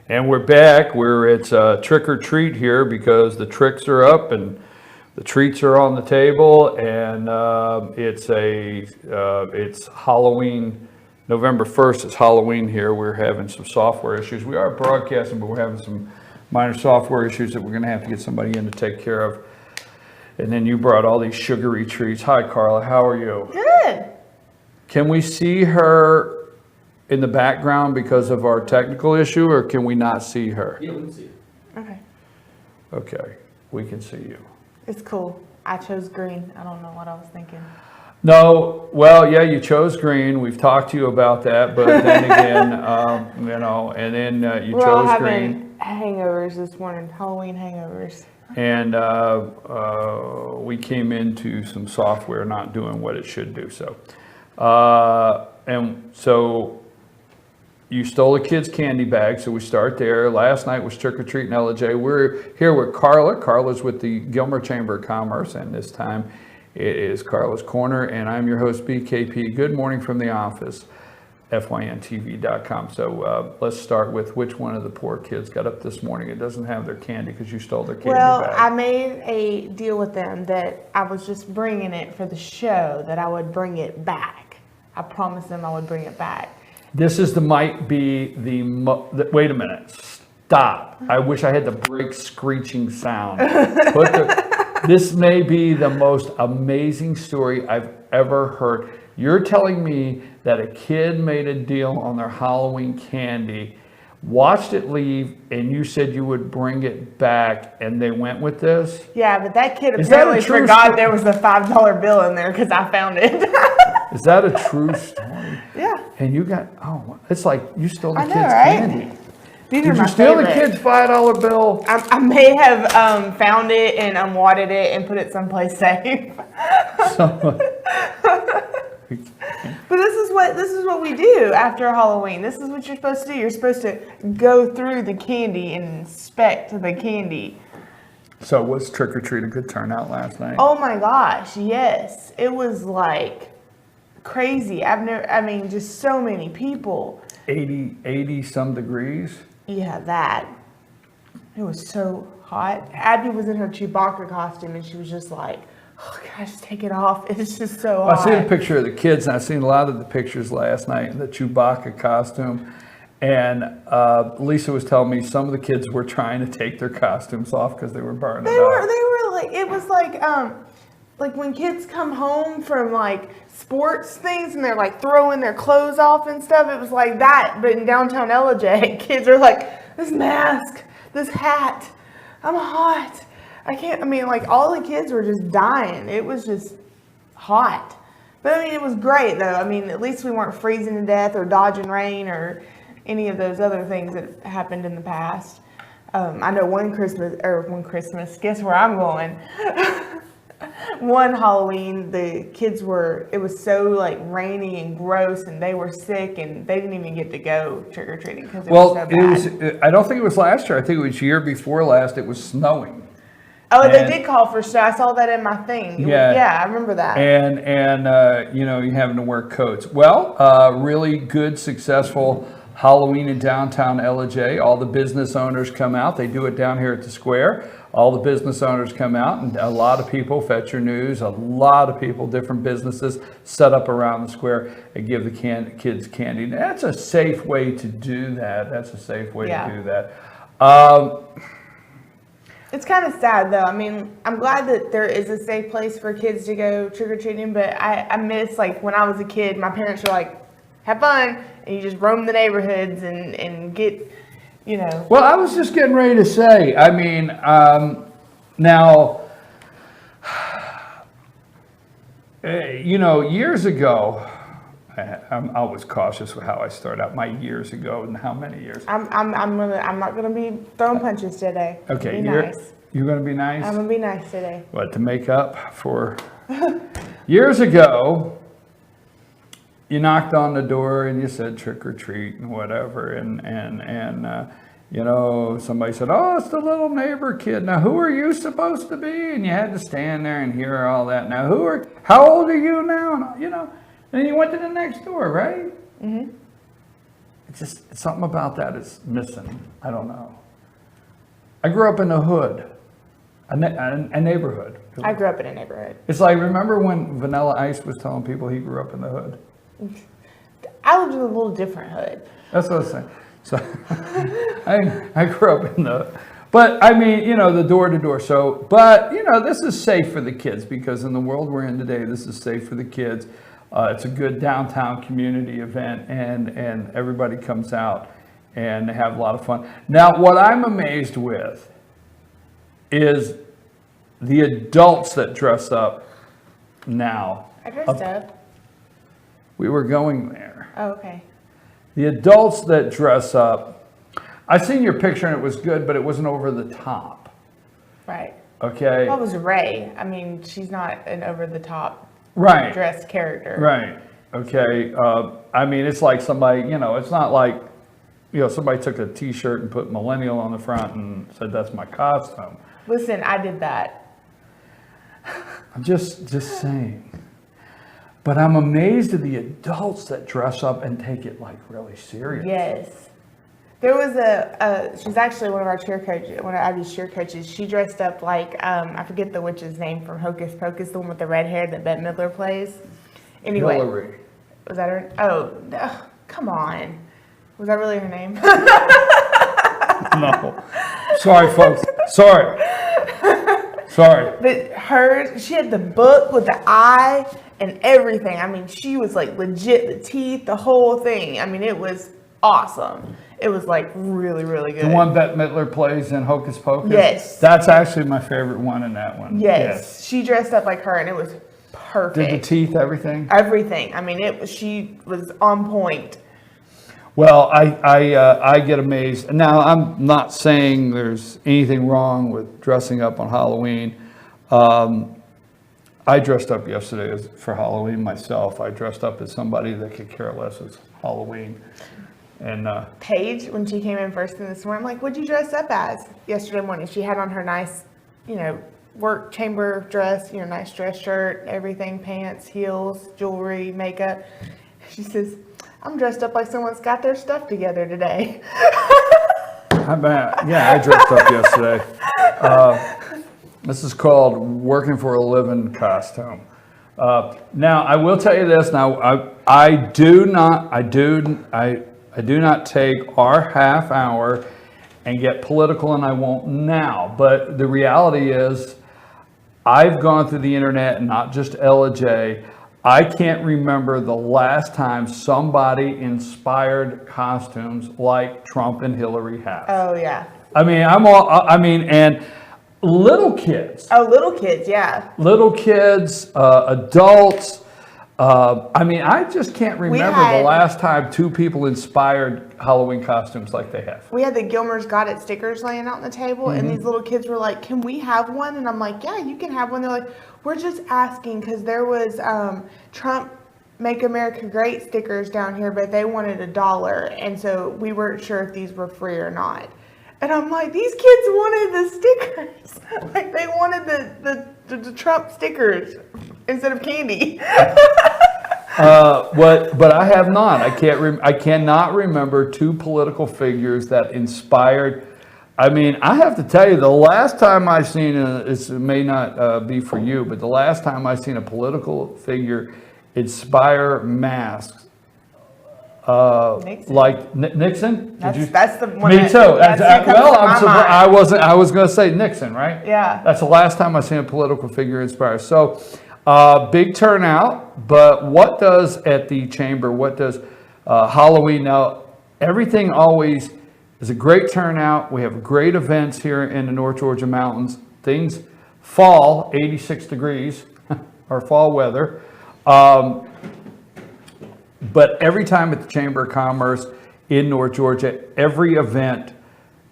And we're back where it's trick or treat here because the tricks are up and the treats are on the table, and it's Halloween. November 1st is Halloween here. We're having some software issues. We are broadcasting, but we're having some minor software issues that we're going to have to get somebody in to take care of. And then you brought all these sugary treats. Hi, Karla. How are you? Good. Can we see her in the background because of our technical issue, or can we not see her? Yeah, we can see it. Okay. Okay, we can see you. It's cool. I chose green. I don't know what I was thinking. No, well, yeah, you chose green. We've talked to you about that, but then again, and then you We're all chose having green. hangovers this morning, Halloween hangovers. And we came into some software not doing what it should do. So, and so you stole a kid's candy bag. So we start there. Last night was trick or treat in LJ. We're here with Karla. Karla's with the Gilmer Chamber of Commerce, and this time it is Karla's Corner, and I'm your host, BKP. Good morning from the office, fyntv.com. So let's start with which one of the poor kids got up this morning. It doesn't have their candy because you stole their candy bag. I made a deal with them that I was just bringing it for the show, that I would bring it back. I promised them I would bring it back. This might be wait a minute, stop. I wish I had the brake screeching sound. This may be the most amazing story I've ever heard. You're telling me that a kid made a deal on their Halloween candy, watched it leave, and you said you would bring it back, and they went with this? Yeah, but that kid apparently forgot there was a $5 bill in there because I found it. Is that a true story? Yeah. And you got, it's like you stole the kid's right? candy. These Did are you my steal favorite. the kid's $5 bill? I may have found it and unwadded it and put it someplace safe. But this is what we do after Halloween. This is what you're supposed to do. You're supposed to go through the candy and inspect the candy. So was trick or treat a good turnout last night? Oh my gosh, yes. It was like crazy. Just so many people. 80 some degrees? Yeah, that. It was so hot. Abby was in her Chewbacca costume and she was just like, oh, can I just take it off? It's just so hot. I seen a picture of the kids, and I seen a lot of the pictures last night in the Chewbacca costume. And Lisa was telling me some of the kids were trying to take their costumes off because they were burning They up. were like, it was like when kids come home from like sports things and they're like throwing their clothes off and stuff. It was like that, but in downtown LJ, kids are like, this mask, this hat, I'm hot. I can't, all the kids were just dying. It was just hot. But it was great though. At least we weren't freezing to death or dodging rain or any of those other things that happened in the past. I know one Christmas, guess where I'm going? One Halloween, the kids it was so like rainy and gross and they were sick and they didn't even get to go trick-or-treating because it was so bad. I don't think it was last year. I think it was year before last. It was snowing. Oh, they did call for snow. I saw that in my thing. Yeah, I remember that. And you having to wear coats. Well, really good, successful Halloween in downtown LJ. All the business owners come out. They do it down here at the square. All the business owners come out, and a lot of people, Fetch Your News, a lot of people, different businesses set up around the square and give the kids candy. That's a safe way to do that. To do that. It's kind of sad though. I'm glad that there is a safe place for kids to go trick-or-treating, but I miss like when I was a kid, my parents were like, have fun, and you just roam the neighborhoods and get, Well, I was just getting ready to say, now, years ago, I'm always cautious with how I start out my years ago and how many years. I'm not gonna be throwing punches today. Okay, nice. You're gonna be nice. I'm gonna be nice today. What, to make up for years ago? You knocked on the door and you said trick or treat and whatever, and somebody said, oh, it's the little neighbor kid. Now, who are you supposed to be? And you had to stand there and hear all that. Now, how old are you now? And then you went to the next door, right? Mm-hmm. it's just something about that is missing. I don't know. I grew up in the hood, a neighborhood. I grew up in a neighborhood. It's like, remember when Vanilla Ice was telling people he grew up in the hood? I lived in a little different hood. That's what I was saying. So I grew up in the, but I mean, you know, the door to door. So, but you know, this is safe for the kids because in the world we're in today, this is safe for the kids. It's a good downtown community event, and everybody comes out and they have a lot of fun. Now, what I'm amazed with is the adults that dress up now. I dressed up. We were going there. Oh, okay. The adults that dress up, I seen your picture and it was good, but it wasn't over the top. Right. Okay. What was Ray? I mean, she's not an over-the-top Right. dressed character. Right. Okay. I mean, it's like somebody, you know, it's not like, you know, somebody took a T-shirt and put millennial on the front and said, that's my costume. Listen, I did that. I'm just saying. But I'm amazed at the adults that dress up and take it like really serious. Yes. There was she's actually one of our cheer coaches, one of Abby's cheer coaches. She dressed up like, I forget the witch's name from Hocus Pocus, the one with the red hair that Bette Midler plays. Anyway. Hillary. Was that her? Oh, no, come on. Was that really her name? No. Sorry, folks. Sorry. But she had the book with the eye and everything. I mean, she was like legit, the teeth, the whole thing. I mean, it was awesome. It was like really, really good. The one Bette Midler plays in Hocus Pocus? Yes. That's actually my favorite one in that one. Yes. She dressed up like her and it was perfect. Did the teeth, everything? Everything. I mean, she was on point. Well, I get amazed. Now, I'm not saying there's anything wrong with dressing up on Halloween. I dressed up yesterday for Halloween myself. I dressed up as somebody that could care less as Halloween. And Paige, when she came in first thing this morning, I'm like, what'd you dress up as yesterday morning? She had on her nice, you know, work chamber dress, you know, nice dress shirt, everything, pants, heels, jewelry, makeup. She says, I'm dressed up like someone's got their stuff together today. I dressed up yesterday. This is called working for a living costume. Now, I will tell you this. Now, I do not take our half hour and get political, and I won't now. But the reality is, I've gone through the internet, not just Ella J. I can't remember the last time somebody inspired costumes like Trump and Hillary have. Oh yeah. And little kids. Oh, little kids, yeah. Little kids, adults. I just can't remember the last time two people inspired Halloween costumes like they have. We had the Gilmer's Got It stickers laying out on the table, and these little kids were like, can we have one? And I'm like, yeah, you can have one. They're like, we're just asking because there was Trump Make America Great stickers down here, but they wanted $1. And so we weren't sure if these were free or not. And I'm like, these kids wanted the stickers. Like they wanted the Trump stickers instead of candy. But I have not. I cannot remember two political figures that inspired. I mean, I have to tell you, the last time I seen it may not be for you, but the last time I seen a political figure inspire masks, Nixon. like Nixon. That's the one. Me too. I'm surprised. Mind. I was going to say Nixon, right? Yeah. That's the last time I seen a political figure inspire. So, big turnout. But what does at the chamber? What does Halloween? Now, everything always is a great turnout. We have great events here in the North Georgia mountains. Things fall 86 degrees, or fall weather. But every time at the Chamber of Commerce in North Georgia, every event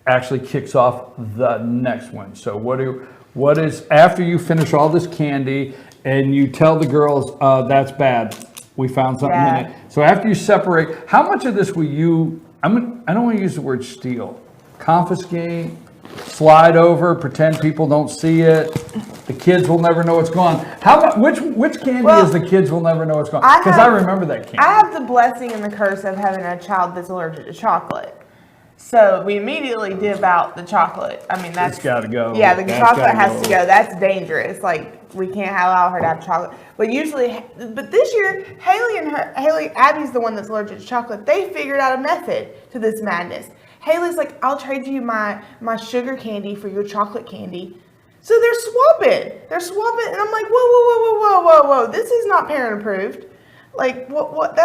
actually kicks off the next one. So what is after you finish all this candy and you tell the girls that's bad, we found something in it. So after you separate, how much of this will you? I don't want to use the word steal, confiscate. slide over, pretend people don't see it. The kids will never know what's going on. How about which candy is the kids will never know what's going on? Because I remember that candy. I have the blessing and the curse of having a child that's allergic to chocolate. So we immediately dip out the chocolate. I mean, that's got to go. Yeah, the chocolate has to go. That's dangerous. Like, we can't allow her to have chocolate. But this year, Abby's the one that's allergic to chocolate. They figured out a method to this madness. Haley's like, I'll trade you my sugar candy for your chocolate candy. So they're swapping, and I'm like, whoa, this is not parent approved. Like, what,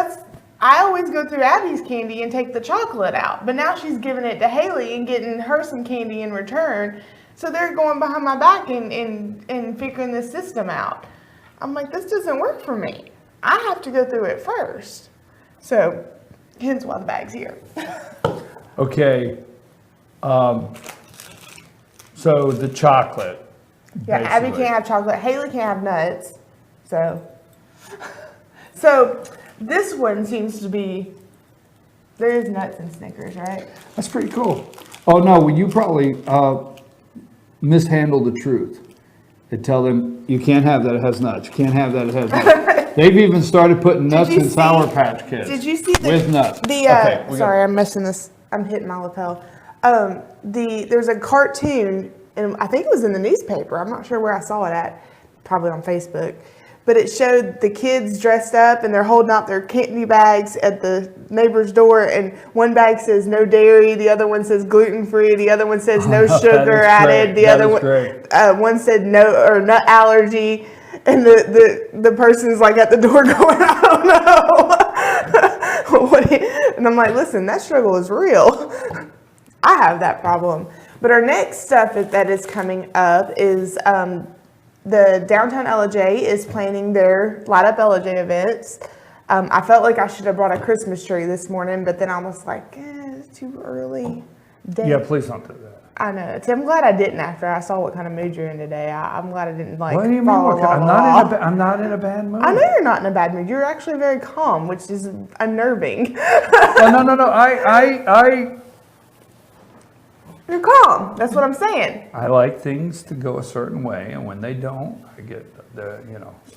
I always go through Abby's candy and take the chocolate out, but now she's giving it to Haley and getting her some candy in return. So they're going behind my back and figuring this system out. I'm like, this doesn't work for me. I have to go through it first. So, hence why the bag's here. Okay. So the chocolate. Yeah, basically. Abby can't have chocolate. Haley can't have nuts. So this one seems to be, there is nuts in Snickers, right? That's pretty cool. Oh no, well, you probably mishandled the truth. And tell them you can't have that, it has nuts. You can't have that, it has nuts. They've even started putting nuts in Sour Patch Kids. Did you see with nuts? Sorry, I'm missing this. I'm hitting my lapel. There's a cartoon, and I think it was in the newspaper. I'm not sure where I saw it at. Probably on Facebook. But it showed the kids dressed up and they're holding out their candy bags at the neighbor's door, and one bag says no dairy, the other one says gluten free, the other one says no sugar added, the other one said no or nut allergy, and the person's like at the door going, I don't know. And I'm like, listen, that struggle is real. I have that problem. But our next stuff that is coming up is the Downtown LJ is planning their Light Up LJ events. I felt like I should have brought a Christmas tree this morning, but then I was like, it's too early. Yeah, please don't do that. I know. See, I'm glad I didn't after I saw what kind of mood you're in today. I'm glad I didn't like. What do you mean? I'm not in a bad mood. I know you're not in a bad mood. You're actually very calm, which is unnerving. Well, no. You're calm. That's what I'm saying. I like things to go a certain way, and when they don't, I get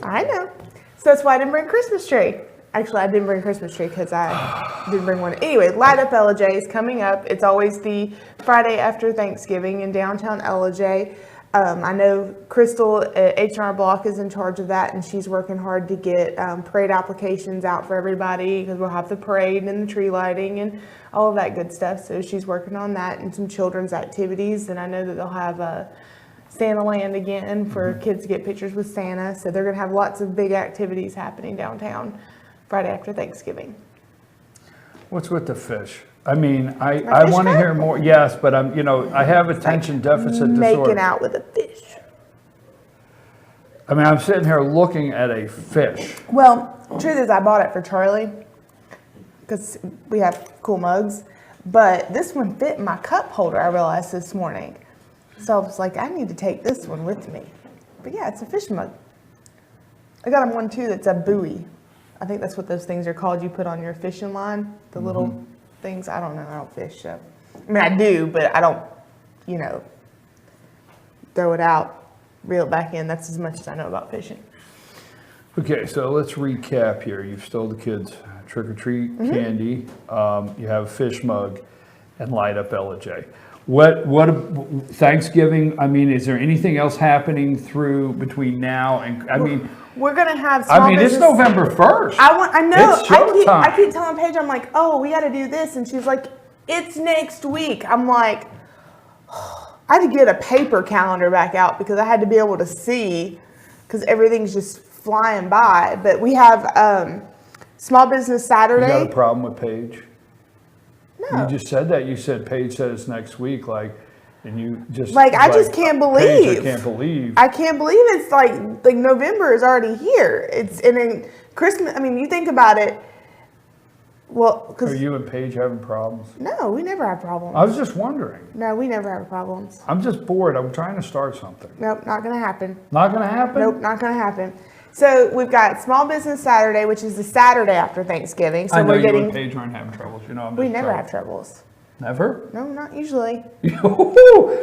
I know. So that's why I didn't bring a Christmas tree. Actually, I didn't bring a Christmas tree because I didn't bring one. Anyway, Light Up LJ is coming up. It's always the Friday after Thanksgiving in downtown LJ. I know Crystal at H&R Block is in charge of that, and she's working hard to get parade applications out for everybody, because we'll have the parade and the tree lighting and all of that good stuff. So she's working on that and some children's activities, and I know that they'll have Santa Land again for kids to get pictures with Santa. So they're going to have lots of big activities happening downtown Friday after Thanksgiving. What's with the fish? I mean, I want to hear more. Yes, but I have attention deficit disorder. Making out with a fish. I mean, I'm sitting here looking at a fish. Well, truth is, I bought it for Charlie because we have cool mugs, but this one fit in my cup holder, I realized this morning. So I was like, I need to take this one with me. But yeah, it's a fish mug. I got him one too that's a buoy. I think that's what those things are called you put on your fishing line, the little things. I don't know, I don't fish, so. I mean, I do, but I don't, throw it out, reel it back in. That's as much as I know about fishing. Okay, so let's recap here. You've stole the kids' trick-or-treat candy. You have a fish mug and Light Up LJ. What Thanksgiving, I mean, is there anything else happening between now and, we're going to have small it's November 1st. I know. It's showtime. I keep telling Paige, I'm like, oh, we got to do this. And she's like, it's next week. I'm like, I had to get a paper calendar back out because I had to be able to see, because everything's just flying by. But we have Small Business Saturday. You got a problem with Paige? No. You just said that. You said Paige said it's next week, and you just I just can't believe. Paige, I can't believe. I can't believe it's like November is already here. And then Christmas. I mean, you think about it. Well, Are you and Paige having problems? No, we never have problems. I was just wondering. No, we never have problems. I'm just bored. I'm trying to start something. Nope, not going to happen. Not going to happen? Nope, not going to happen. So we've got Small Business Saturday, which is the Saturday after Thanksgiving. So I know we're getting. You and Paige aren't having troubles. We never have troubles. Never? No, not usually.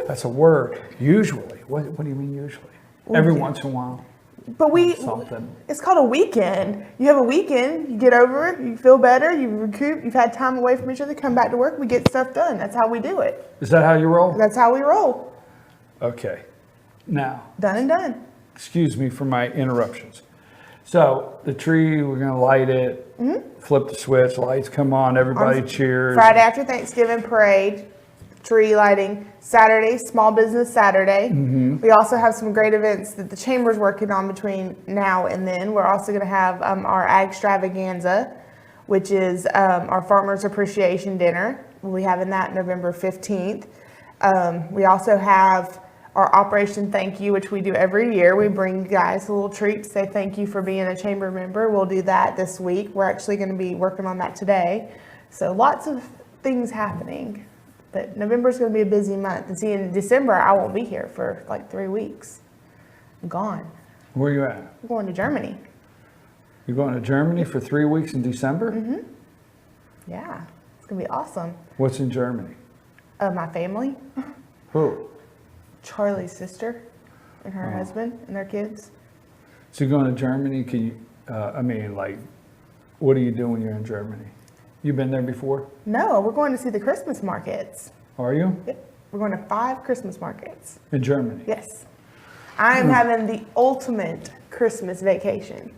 That's a word. Usually. What do you mean usually? Every once in a while. But Something. it's called a weekend. You have a weekend, you get over it, you feel better, you recoup, you've had time away from each other, come back to work, we get stuff done. That's how we do it. Is that how you roll? That's how we roll. Okay. Now, Done and done. excuse me for my interruptions. So the tree, we're going to light it, flip the switch, lights come on, everybody cheers. Friday after Thanksgiving parade, tree lighting. Saturday, Small Business Saturday. We also have some great events that the Chamber's working on between now and then. We're also going to have our Ag Extravaganza, which is our Farmers Appreciation Dinner. We'll be having that November 15th. We also have our Operation Thank You, which we do every year. We bring guys a little treat to say thank you for being a Chamber member. We'll do that this week. We're actually going to be working on that today. So lots of things happening. But November's going to be a busy month. And see, in December, I won't be here for like 3 weeks. I'm gone. Where you at? I'm going to Germany. You're going to Germany for 3 weeks in December? Yeah, it's going to be awesome. What's in Germany? My family, Who? Charlie's sister and her husband and their kids. So you're going to Germany, can you, what do you do when you're in Germany? You been there before? No, we're going to see the Christmas markets. Are you? Yep. We're going to 5 Christmas markets. In Germany? Yes. I am having the ultimate Christmas vacation.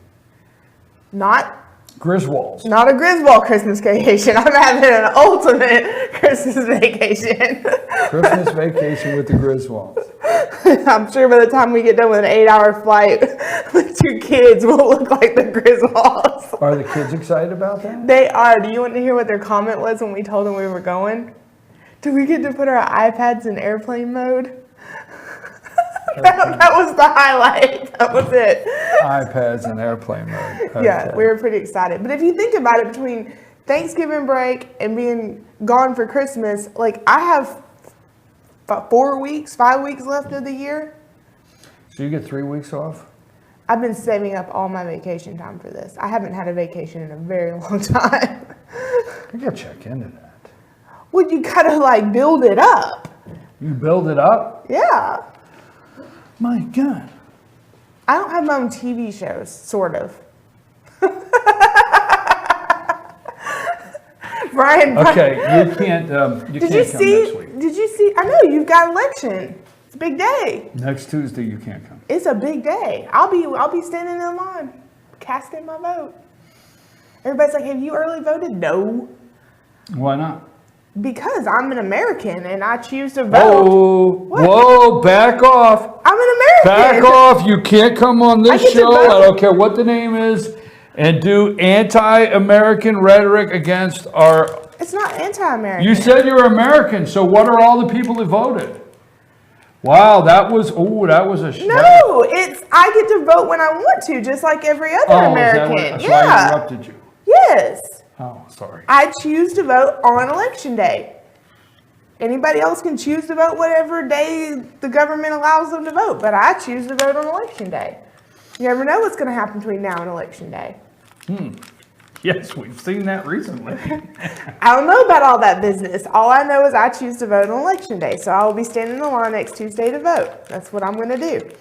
Not Griswolds. a Griswold Christmas vacation. I'm having an ultimate Christmas vacation. Christmas vacation with the Griswolds. I'm sure by the time we get done with an 8-hour flight with 2 kids, we'll look like the Griswolds. Are the kids excited about that? They are. Do you want to hear what their comment was when we told them we were going? Do we get to put our iPads in airplane mode? That was the highlight. That was it. iPads in airplane mode. Okay. Yeah, we were pretty excited. But if you think about it, between Thanksgiving break and being gone for Christmas, like I have 4 weeks, 5 weeks left of the year. So you get 3 weeks off? I've been saving up all my vacation time for this. I haven't had a vacation in a very long time. I gotta check into that. Well, you gotta like build it up. You build it up? Yeah. My God. I don't have my own TV shows, sort of. Brian. Okay, you can't come next week. Did you see? I know you've got election. It's a big day. Next Tuesday you can't come. It's a big day. I'll be standing in line, casting my vote. Everybody's like, "Have you early voted?" No, Why not? because I'm an American and I choose to vote. Whoa, back off. I'm an American. Back off. You can't come on I this get to show. vote. I don't care what the name is. And do anti-American rhetoric against our... It's not anti-American. You said you're American, so what are all the people that voted? Wow, that was a... No, it's I get to vote when I want to, just like every other American. That's why I interrupted you. Yes. Oh, sorry. I choose to vote on election day. Anybody else can choose to vote whatever day the government allows them to vote, but I choose to vote on election day. You never know what's going to happen between now and election day. Yes, we've seen that recently. I don't know about all that business. All I know is I choose to vote on election day, so I will be standing in the line next Tuesday to vote. That's what I'm going to do.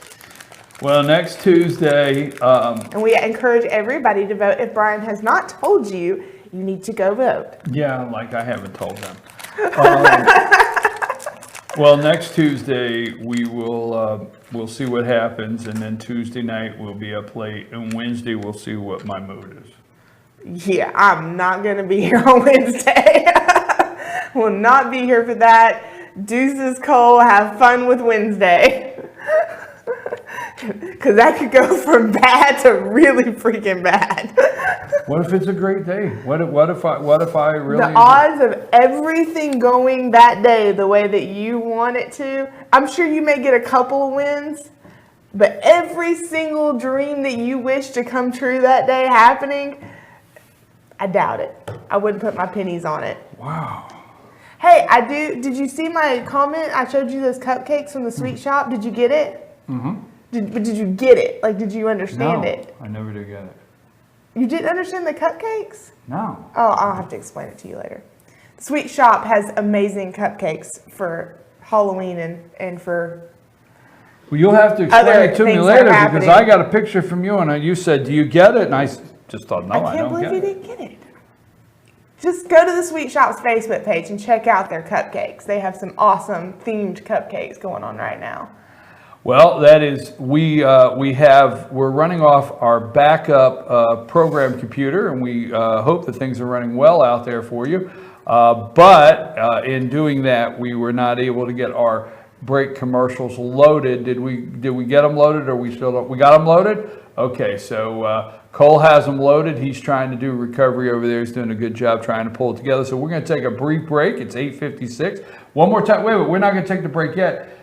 Well, next Tuesday... And we encourage everybody to vote. If Brian has not told you, you need to go vote. Yeah, like I haven't told them. Well, next Tuesday we'll see what happens, and then Tuesday night we'll be up late, and Wednesday we'll see what my mood is. Yeah, I'm not going to be here on Wednesday. Will not be here for that. Deuces, Cole, have fun with Wednesday. Because that could go from bad to really freaking bad. What if it's a great day? What if I really... The odds of everything going that day the way that you want it to, I'm sure you may get a couple of wins, but every single dream that you wish to come true that day happening, I doubt it. I wouldn't put my pennies on it. Wow. Hey, did you see my comment? I showed you those cupcakes from the sweet shop. Did you get it? Mm-hmm. Did you get it? Like, did you understand it? I never did get it. You didn't understand the cupcakes? No. Oh, I'll have to explain it to you later. Sweet Shop has amazing cupcakes for Halloween and for. Well, you'll have to explain Other it to me things later that are because happening. I got a picture from you and you said, "Do you get it?" And I just thought, "No, I I can't don't believe get you it." didn't get it. Just go to the Sweet Shop's Facebook page and check out their cupcakes. They have some awesome themed cupcakes going on right now. Well, that is, we're running off our backup program computer, and we hope that things are running well out there for you. But in doing that, we were not able to get our break commercials loaded. Did we get them loaded, or we still don't? We got them loaded? Okay, so Cole has them loaded. He's trying to do recovery over there. He's doing a good job trying to pull it together. So we're going to take a brief break. It's 8:56. One more time. Wait, we're not going to take the break yet.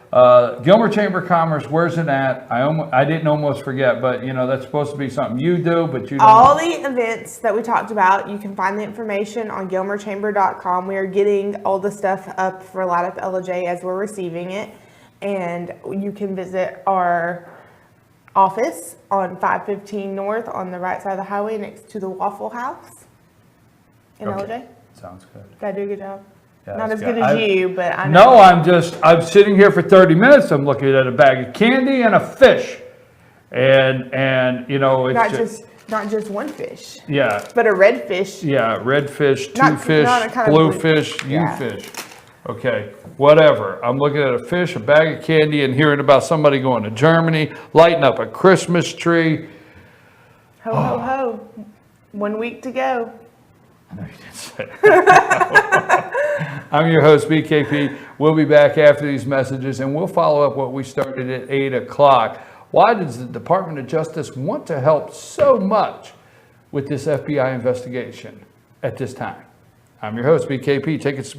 Gilmer Chamber of Commerce, where's it at? I didn't almost forget, but that's supposed to be something you do, but you don't. All the events that we talked about, you can find the information on gilmerchamber.com. We are getting all the stuff up for Light Up LJ as we're receiving it. And you can visit our office on 515 North on the right side of the highway next to the Waffle House in LJ. Sounds good. Did I do a good job? Yeah, Not as that's good good. as you, but I know. No, I'm sitting here for 30 minutes. I'm looking at a bag of candy and a fish. And it's Not just one fish, yeah, but a red fish. yeah, red fish, two Not fish, a kind of blue blue- fish, you Yeah. fish. Okay, whatever. I'm looking at a fish, a bag of candy, and hearing about somebody going to Germany, lighting up a Christmas tree. Ho, ho, ho. 1 week to go. I know you didn't say that. I'm your host, BKP. We'll be back after these messages, and we'll follow up what we started at 8 o'clock. Why does the Department of Justice want to help so much with this FBI investigation at this time? I'm your host, BKP. Take it.